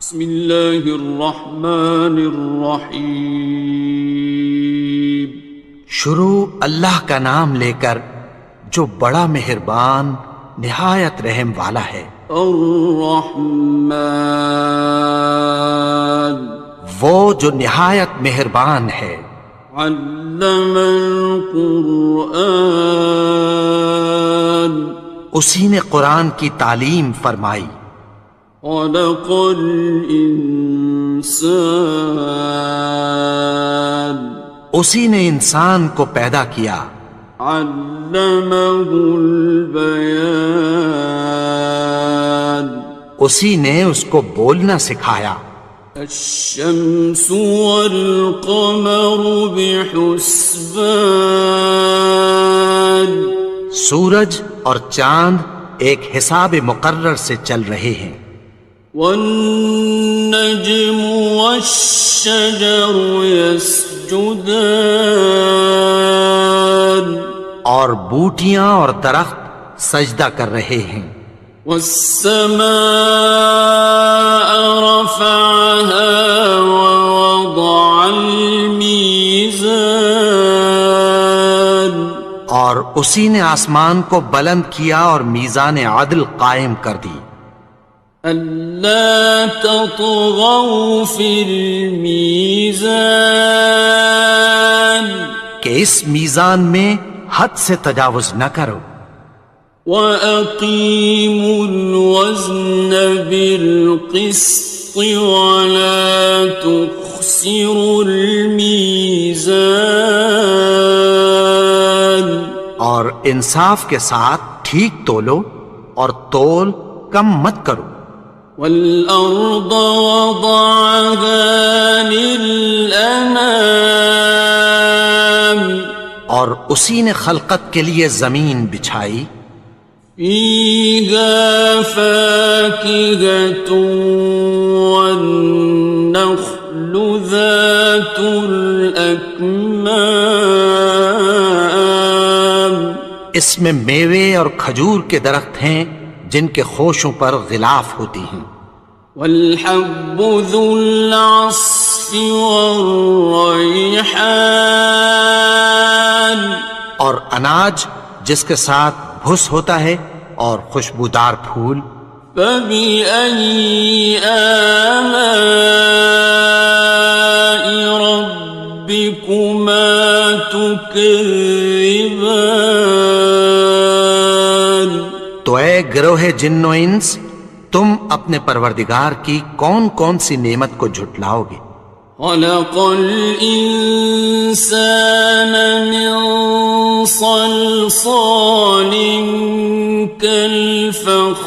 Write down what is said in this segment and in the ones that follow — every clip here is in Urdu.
بسم اللہ الرحمن الرحیم۔ شروع اللہ کا نام لے کر جو بڑا مہربان نہایت رحم والا ہے۔ الرحمن، وہ جو نہایت مہربان ہے۔ علم القرآن، اسی نے قرآن کی تعلیم فرمائی۔ خلق الانسان، اسی نے انسان کو پیدا کیا۔ علمہ البیان، اسی نے اس کو بولنا سکھایا۔ الشمس والقمر بحسبان، سورج اور چاند ایک حساب مقرر سے چل رہے ہیں۔ والنجم والشجر يسجدان، اور بوٹیاں اور درخت سجدہ کر رہے ہیں۔ والسماء رفعها ووضع الميزان، اور اسی نے آسمان کو بلند کیا اور میزان عدل قائم کر دی۔ ألا تطغوا في الميزان، کہ اس میزان میں حد سے تجاوز نہ کرو۔ وَأَقِيمُوا الْوَزْنَ بِالْقِسْطِ وَلَا تُخْسِرُوا الْمِيزَانَ، اور انصاف کے ساتھ ٹھیک تولو اور تول کم مت کرو۔ وَالْأَرْضَ وَضَعَهَا لِلْأَنَامِ، اور اسی نے خلقت کے لیے زمین بچھائی۔ فِيهَا فَاكِهَةٌ وَالنَّخْلُ ذَاتُ الْأَكْمَامِ، اس میں میوے اور کھجور کے درخت ہیں جن کے خوشوں پر غلاف ہوتی ہیں۔ وَالْحَبُّ ذُو الْعَصْفِ وَالرَّيْحَانِ، اور اناج جس کے ساتھ بھس ہوتا ہے اور خوشبودار پھول۔ فَبِأَيِّ آلَاءِ رَبِّكُمَا تُكَذِّبَانِ، تو اے گروہ جن و انس، تم اپنے پروردگار کی کون کون سی نعمت کو جھٹلاؤ گے؟ خَلَقَ الْإِنسَانَ مِنْ صَلْصَالٍ كَالْفَخَّارِ،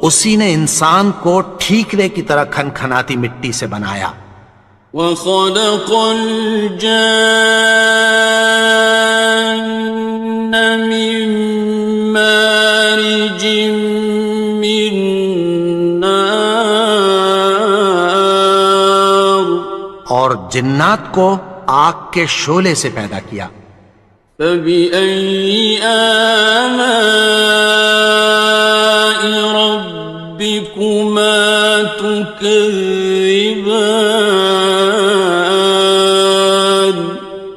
اسی نے انسان کو ٹھیکرے کی طرح کھنکھناتی مٹی سے بنایا۔ وَخَلَقَ الْجَانَّ مِن مَّارِجٍ مِّن نَّارٍ، اور جنات کو آگ کے شعلے سے پیدا کیا۔ فَبِأَيِّ آلَاءِ رَبِّكُمَا تُكَذِّبَانِ،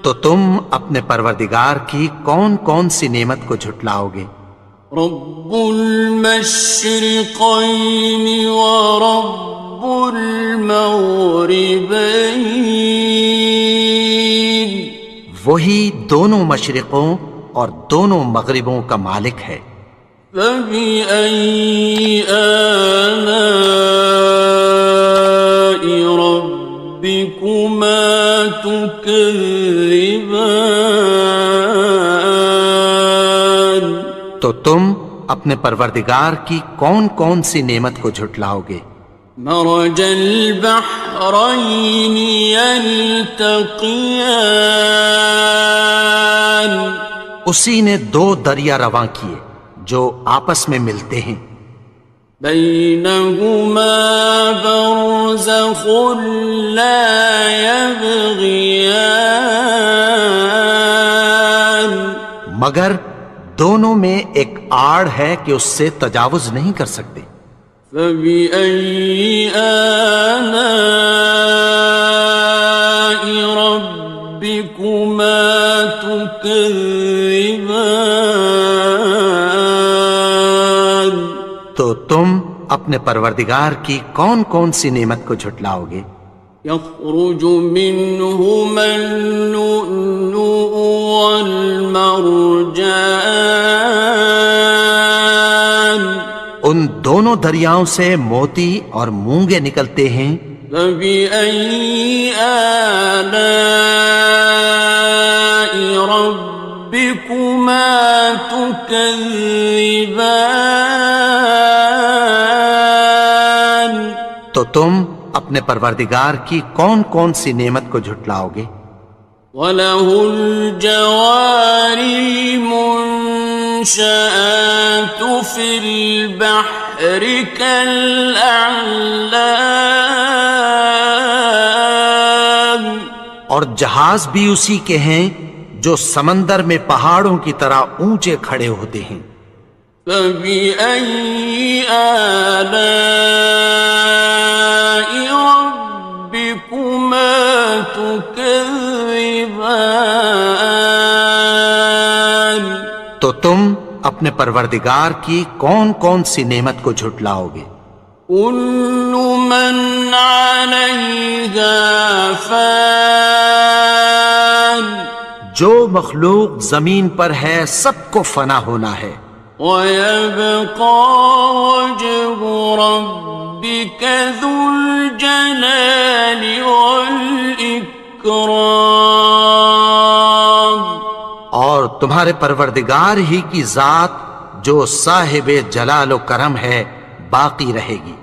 تو تم اپنے پروردگار کی کون کون سی نعمت کو جھٹلاؤ گے؟ رب المشرقین ورب المغربین، وہی دونوں مشرقوں اور دونوں مغربوں کا مالک ہے۔ فَبِأَيِّ آلَاءِ رَبِّكُمَا تُكَذِّبَانِ، تو تم اپنے پروردگار کی کون کون سی نعمت کو جھٹلاؤ گے؟ مرج البحرین یلتقیان، اسی نے دو دریا رواں کیے جو آپس میں ملتے ہیں۔ بینہما برزخ لا یبغیان، مگر دونوں میں ایک آڑ ہے کہ اس سے تجاوز نہیں کر سکتے۔ فبأي آلاء ربكما تكذبان؟ تو تم اپنے پروردگار کی کون کون سی نعمت کو جھٹلاؤ گے؟ يخرج منهما اللؤلؤ والمرجان، ان دونوں دریاؤں سے موتی اور مونگے نکلتے ہیں۔ فبأي آلاء ربكما تكذبان؟ تو تم اپنے پروردگار کی کون کون سی نعمت کو جھٹلاؤ گے؟ وَلَهُ الْجَوَارِ الْمُنشَآتُ فِي الْبَحْرِ كَالْأَعْلَامِ، اور جہاز بھی اسی کے ہیں جو سمندر میں پہاڑوں کی طرح اونچے کھڑے ہوتے ہیں۔ فَبِأَيِّ آلَاءِ رَبِّكُمَا تُكَذِّبَانِ؟ تو تم اپنے پروردگار کی کون کون سی نعمت کو جھٹلاؤ گے؟ كُلُّ مَنْ عَلَيْهَا فَانٍ، جو مخلوق زمین پر ہے سب کو فنا ہونا ہے۔ وَيَبْقَى وَجْهُ رَبِّكَ ذُو الْجَلَالِ وَالْإِكْرَامِ، اور تمہارے پروردگار ہی کی ذات جو صاحب جلال و کرم ہے باقی رہے گی۔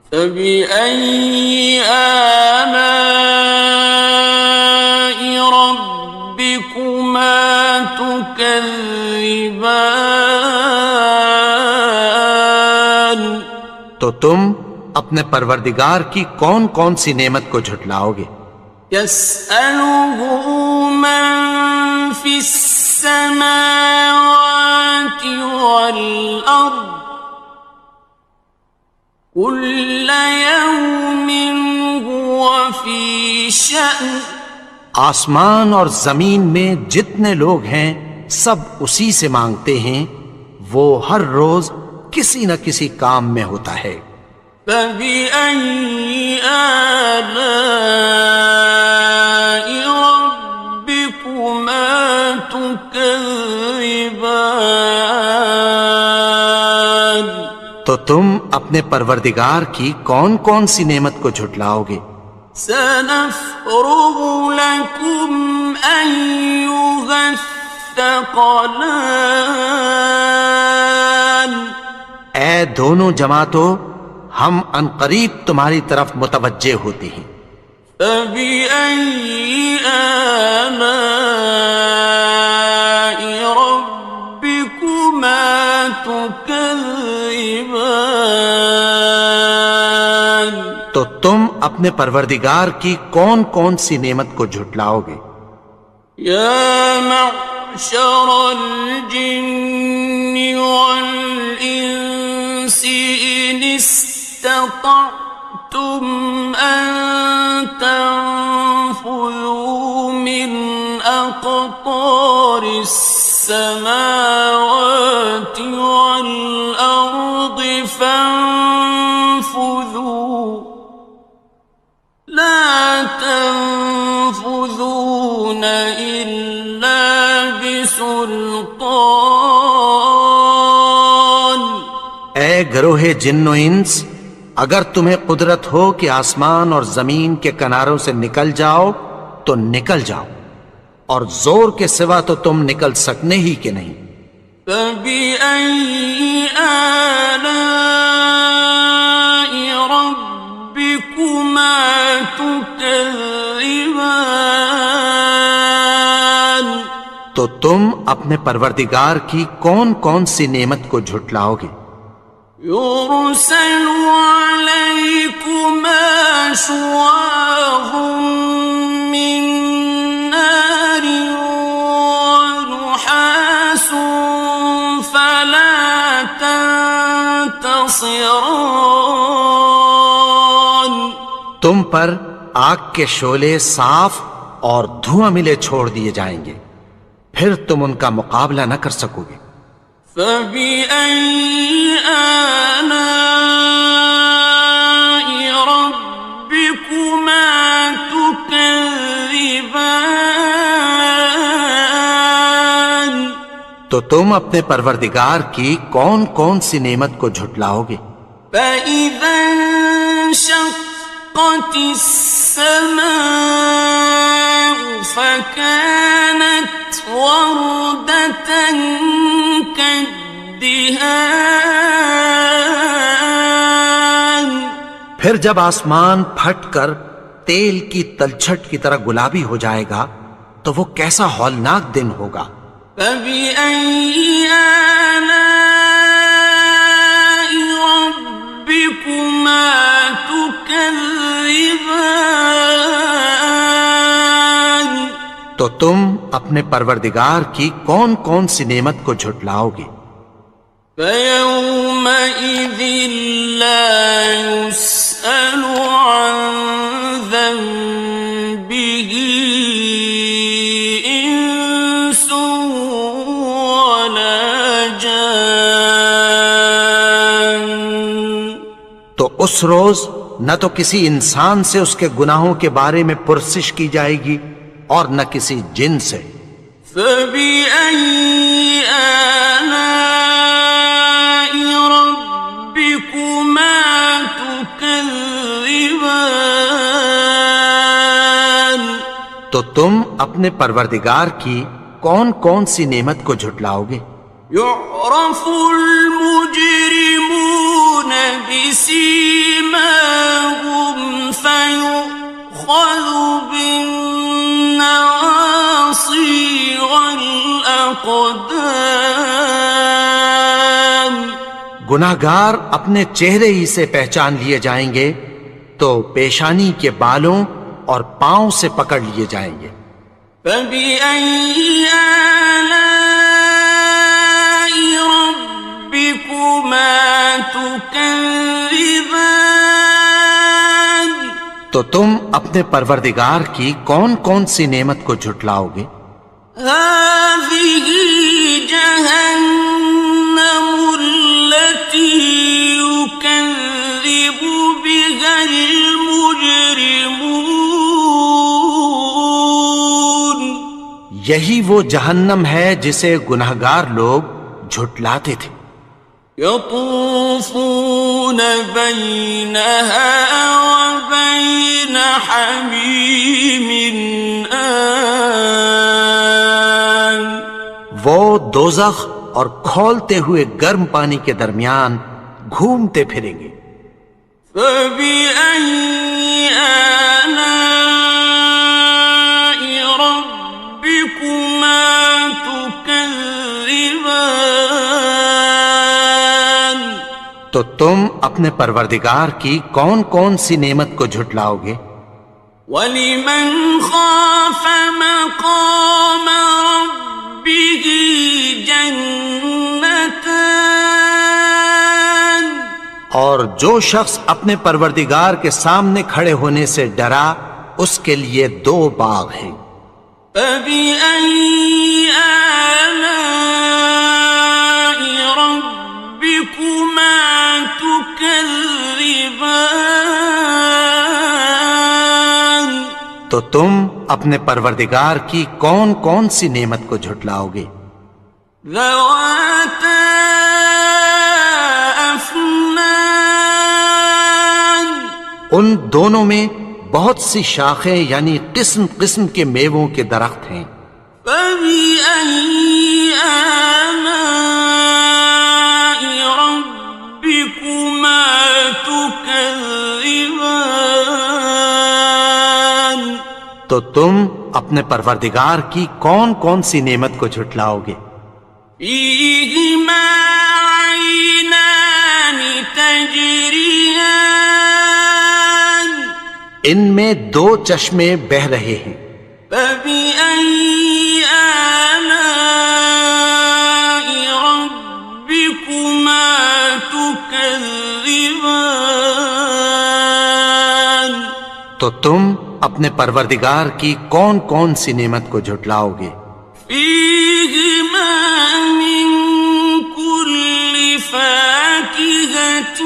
فَبِأَيِّ آلَاءِ رَبِّكُمَا تُكَذِّبَانِ؟ تو تم اپنے پروردگار کی کون کون سی نعمت کو جھٹلاؤ گے؟ يَسْأَلُهُ مَن فِي السَّمَاوَاتِ وَالْأَرْضِ كُلَّ يَوْمٍ هُوَ فِي شَأْنٍ، آسمان اور زمین میں جتنے لوگ ہیں سب اسی سے مانگتے ہیں، وہ ہر روز کسی نہ کسی کام میں ہوتا ہے۔ فَبِأَيِّ آلَاءِ رَبِّكُمَا تُكَذِّبَانِ؟ تو تم اپنے پروردگار کی کون کون سی نعمت کو جھٹلاؤ گے؟ سَنَفْرُغُ لَكُمْ أَيُّهَ الثَّقَلَانِ، اے دونوں جماعتوں، ہم عنقریب تمہاری طرف متوجہ ہوتے ہیں۔ فَبِأَيِّ آلَاءِ رَبِّكُمَا تُكَذِّبَانِ؟ تو تم اپنے پروردگار کی کون کون سی نعمت کو جھٹلاؤ گے؟ يَا مَعْشَرَ الْجِنِّ وَالْإِنسِ إِنِ اسْتَطَعْتُمْ أَن تَنفُذُوا مِنْ أَقْطَارِ السَّمَاوَاتِ وَالْأَرْضِ فَانفُذُوا لَا تَنفُذُونَ إِلَّا بِسُلْطَانٍ۔ اے گروہ جن و انس، اگر تمہیں قدرت ہو کہ آسمان اور زمین کے کناروں سے نکل جاؤ تو نکل جاؤ، اور زور کے سوا تو تم نکل سکنے ہی کہ نہیں۔ فَبِأَيِّ آلَاءِ رَبِّكُمَا تُكَذِّبَانِ؟ تو تم اپنے پروردگار کی کون کون سی نعمت کو جھٹلاؤ گے؟ يُرْسَلُ عَلَيْكُمَا شُوَاظٌ مِّن نَّارٍ وَنُحَاسٌ خاسران. تم پر آگ کے شعلے صاف اور دھواں ملے چھوڑ دیے جائیں گے، پھر تم ان کا مقابلہ نہ کر سکو گے۔ فَبِأَيِّ آلَاءِ رَبِّكُمَا تُكَذِّبَانِ. تو تم اپنے پروردگار کی کون کون سی نعمت کو جھٹلاؤ گے؟ فَإِذَا انشَقَّتِ السَّمَاءُ فَكَانَتْ وَرْدَةً كَالدِّهَانِ. پھر جب آسمان پھٹ کر تیل کی تلچھٹ کی طرح گلابی ہو جائے گا تو وہ کیسا ہولناک دن ہوگا۔ فَبِأَيِّ آلَاءِ رَبِّكُمَا تُكَذِّبَانِ. تو تم اپنے پروردگار کی کون کون سی نعمت کو جھٹلاؤ گے؟ فَيَوْمَئِذٍ لَا يُسْأَلُ عَنْ ذَنبِهِ إِنسٌ وَلَا جَانٌ. تو اس روز نہ تو کسی انسان سے اس کے گناہوں کے بارے میں پرسش کی جائے گی اور نہ کسی جن سے۔ فَبِأَيِّ آلَاءِ رَبِّكُمَا تُكَذِّبَانِ. تو تم اپنے پروردگار کی کون کون سی نعمت کو جھٹلاؤ گے؟ يُعْرَفُ الْمُجْرِمُونَ بِسِيمَاهُمْ فَيُؤْخَذُ بِالنَّوَاصِي وَالْأَقْدَامِ. گناہگار اپنے چہرے ہی سے پہچان لیے جائیں گے تو پیشانی کے بالوں اور پاؤں سے پکڑ لیے جائیں گے۔ فَبِأَيِّ آلَاءِ رَبِّكُمَا تُكَذِّبَانِ. تو تم اپنے پروردگار کی کون کون سی نعمت کو جھٹلاؤ گے؟ هَٰذِهِ جَهَنَّمُ الَّتِي يُكَذِّبُ بِهَا الْمُجْرِمُونَ. یہی وہ جہنم ہے جسے گناہگار لوگ جھٹلاتے تھے۔ يَطُوفُونَ بَيْنَهَا وَبَيْنَ حَمِيمٍ آنٍ. وہ دوزخ اور کھولتے ہوئے گرم پانی کے درمیان گھومتے پھریں گے۔ فَبِأَيِّ آلَاءِ رَبِّكُمَا تُكَذِّبَانِ. تو تم اپنے پروردگار کی کون کون سی نعمت کو جھٹلاؤ گے؟ وَلِمَنْ خَافَ مَقَامَ رَبِّهِ جَنَّتَانِ. اور جو شخص اپنے پروردگار کے سامنے کھڑے ہونے سے ڈرا اس کے لیے 2 باغ ہیں۔ فَبِأَيِّ آلَاءِ رَبِّكُمَا تُكَذِّبَانِ. تو تم اپنے پروردگار کی کون کون سی نعمت کو جھٹلاؤ گے؟ ذَوَاتَا أَفْنَانٍ. ان دونوں میں بہت سی شاخیں یعنی قسم قسم کے میووں کے درخت ہیں۔ فَبِأَيِّ آلَاءِ رَبِّكُمَا تُكَذِّبَانِ. تو تم اپنے پروردگار کی کون کون سی نعمت کو جھٹلاؤ گے؟ فِيهِمَا عَيْنَانِ تَجْرِيَانِ. ان میں 2 چشمے بہہ رہے ہیں۔ فَبِأَيِّ آلَاءِ رَبِّكُمَا تُكَذِّبَانِ. تكذبان تو تم اپنے پروردگار کی کون کون سی نعمت کو جھٹلاؤ گے؟ فيهما من كل فاكهة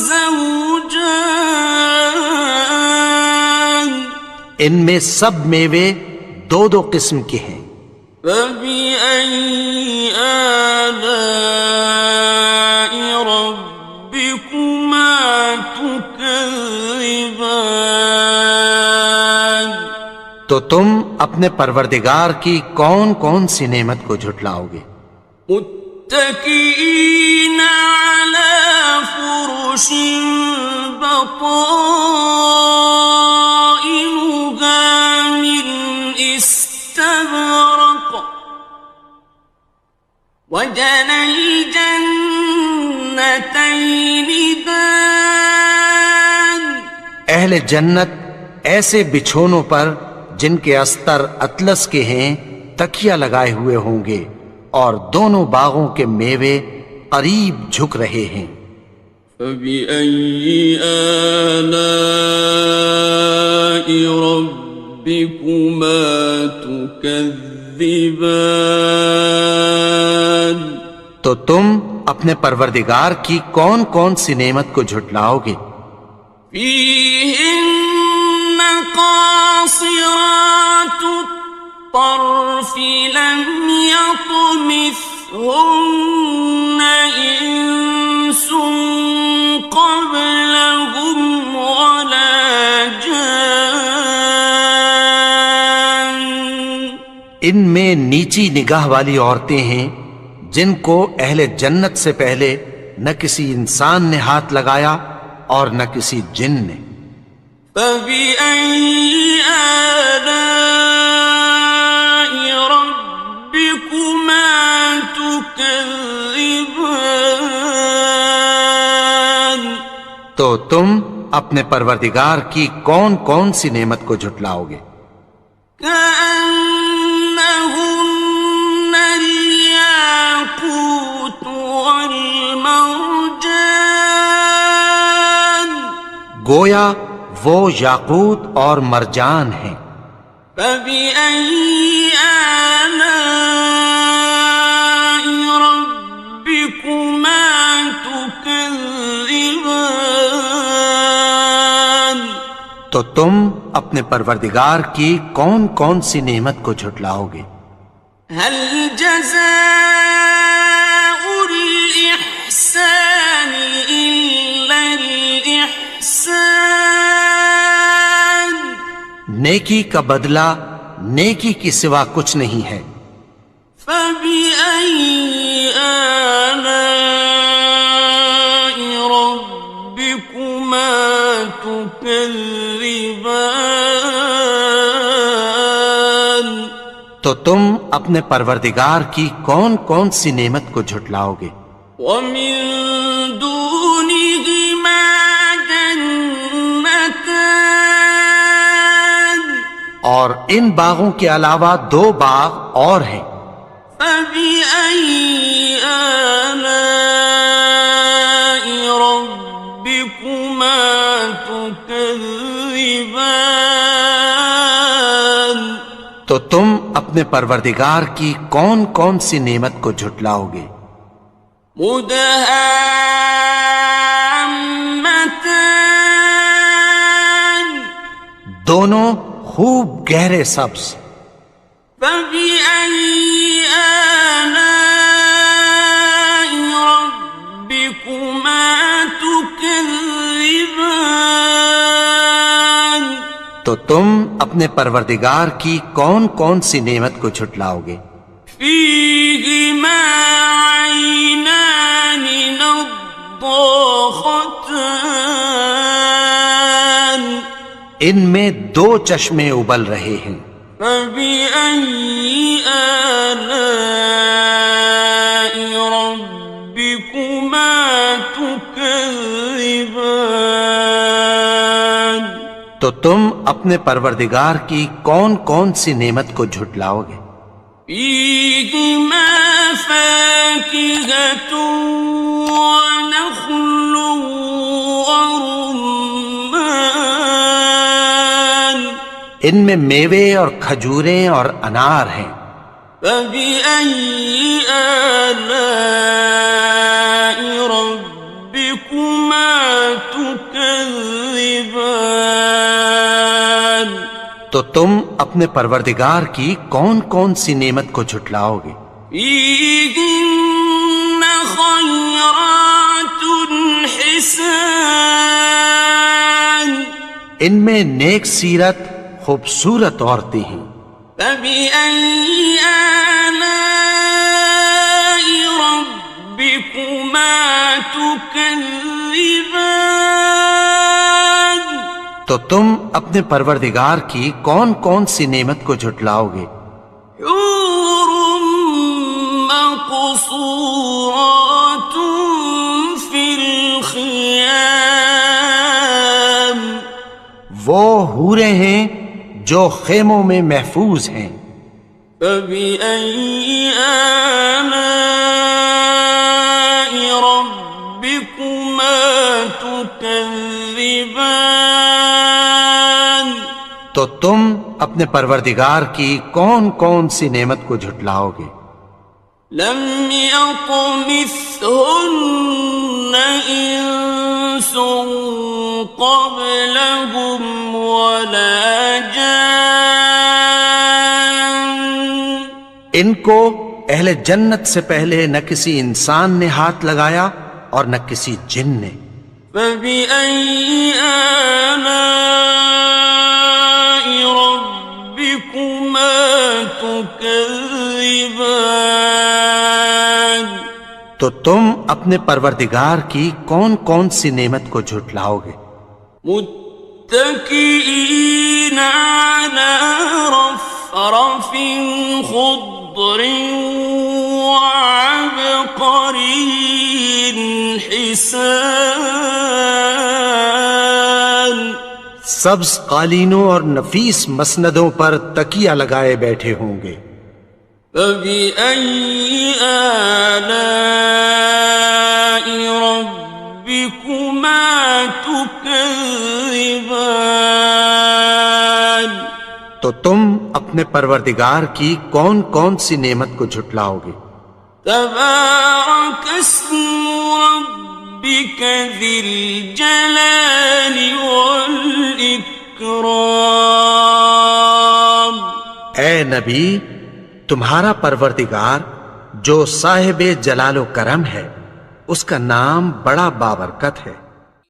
زوجان ان میں سب میوے دو دو قسم کے ہیں۔ فبأي آلاء ربكما تكذبان تو تم اپنے پروردگار کی کون کون سی نعمت کو جھٹلاؤ گے؟ متكئين على فرش بطائنها من استبرق وجنى الجنتين دان اہل جنت ایسے بچھونوں پر جن کے استر اطلس کے ہیں تکیہ لگائے ہوئے ہوں گے، اور دونوں باغوں کے میوے قریب جھک رہے ہیں۔ فبأي آلاء ربكما تكذبان تو تم اپنے پروردگار کی کون کون سی نعمت کو جھٹلاؤ گے؟ فيهن قاصرات الطرف لم يطمثهن إنس قبلهم ولا جان ان میں نیچی نگاہ والی عورتیں ہیں جن کو اہل جنت سے پہلے نہ کسی انسان نے ہاتھ لگایا اور نہ کسی جن نے۔ فبأي آلاء ربكما تكذبان تو تم اپنے پروردگار کی کون کون سی نعمت کو جھٹلاؤ گے؟ كأنهن الياقوت والمرجان گویا وہ یاقوت اور مرجان ہیں۔ فبأي آلاء ربكما تكذبان تو تم اپنے پروردگار کی کون کون سی نعمت کو جھٹلاؤ گے؟ هل جزاء الإحسان إلا الإحسان نیکی کا بدلہ نیکی کی سوا کچھ نہیں ہے۔ فبأي آلاء ربكما تكذبان تو تم اپنے پروردگار کی کون کون سی نعمت کو جھٹلاؤ گے؟ ومن دونهما جنتان اور ان باغوں کے علاوہ دو باغ اور ہیں۔ فبأي آلاء ربكما تكذبان تو تم اپنے پروردگار کی کون کون سی نعمت کو جھٹلاؤ گے؟ مدهامتان دونوں خوب گہرے سبز۔ فبأي آلاء ربكما تكذبان تو تم اپنے پروردگار کی کون کون سی نعمت کو جھٹلاؤ گے؟ فيهما عينان نضاختان ان میں دو چشمے ابل رہے ہیں۔ فبأي آلاء ربكما تكذبان تو تم اپنے پروردگار کی کون کون سی نعمت کو جھٹلاؤ گے؟ فيهما فاكهة ونخل ورمان ان میں میوے اور کھجوریں اور انار ہیں. فبأي آلاء ربكما تكذبان تو تم اپنے پروردگار کی کون کون سی نعمت کو جھٹلاؤ گے؟ فيهن خيرات حسان ان میں نیک سیرت خوبصورت عورتیں ہیں. فبأي آلاء ربكما تكذبان تو تم اپنے پروردگار کی کون کون سی نعمت کو جھٹلاؤ گے؟ حور مقصورات في الخيام وہ حوریں ہیں جو خیموں میں محفوظ ہیں. فبأي آلاء ربكما تكذبان تو تم اپنے پروردگار کی کون کون سی نعمت کو جھٹلاؤ گے؟ لم يطمثهن إنس قبلهم ولا جان ان کو اہل جنت سے پہلے نہ کسی انسان نے ہاتھ لگایا اور نہ کسی جن نے. فبأي آلاء ربكما تكذبان تو تم اپنے پروردگار کی کون کون سی نعمت کو جھٹلاؤ گے؟ متكئين على رفرف خضر وعبقري حسان سبز قالینوں اور نفیس مسندوں پر تکیہ لگائے بیٹھے ہوں گے. فبأي آلاء ربكما تكذبان تو تم اپنے پروردگار کی کون کون سی نعمت کو جھٹلاؤ گے؟ تبارك اسم ربك ذي الجلال والإكرام اے نبی، تمہارا پروردگار جو صاحب جلال و کرم ہے، اس کا نام بڑا بابرکت ہے.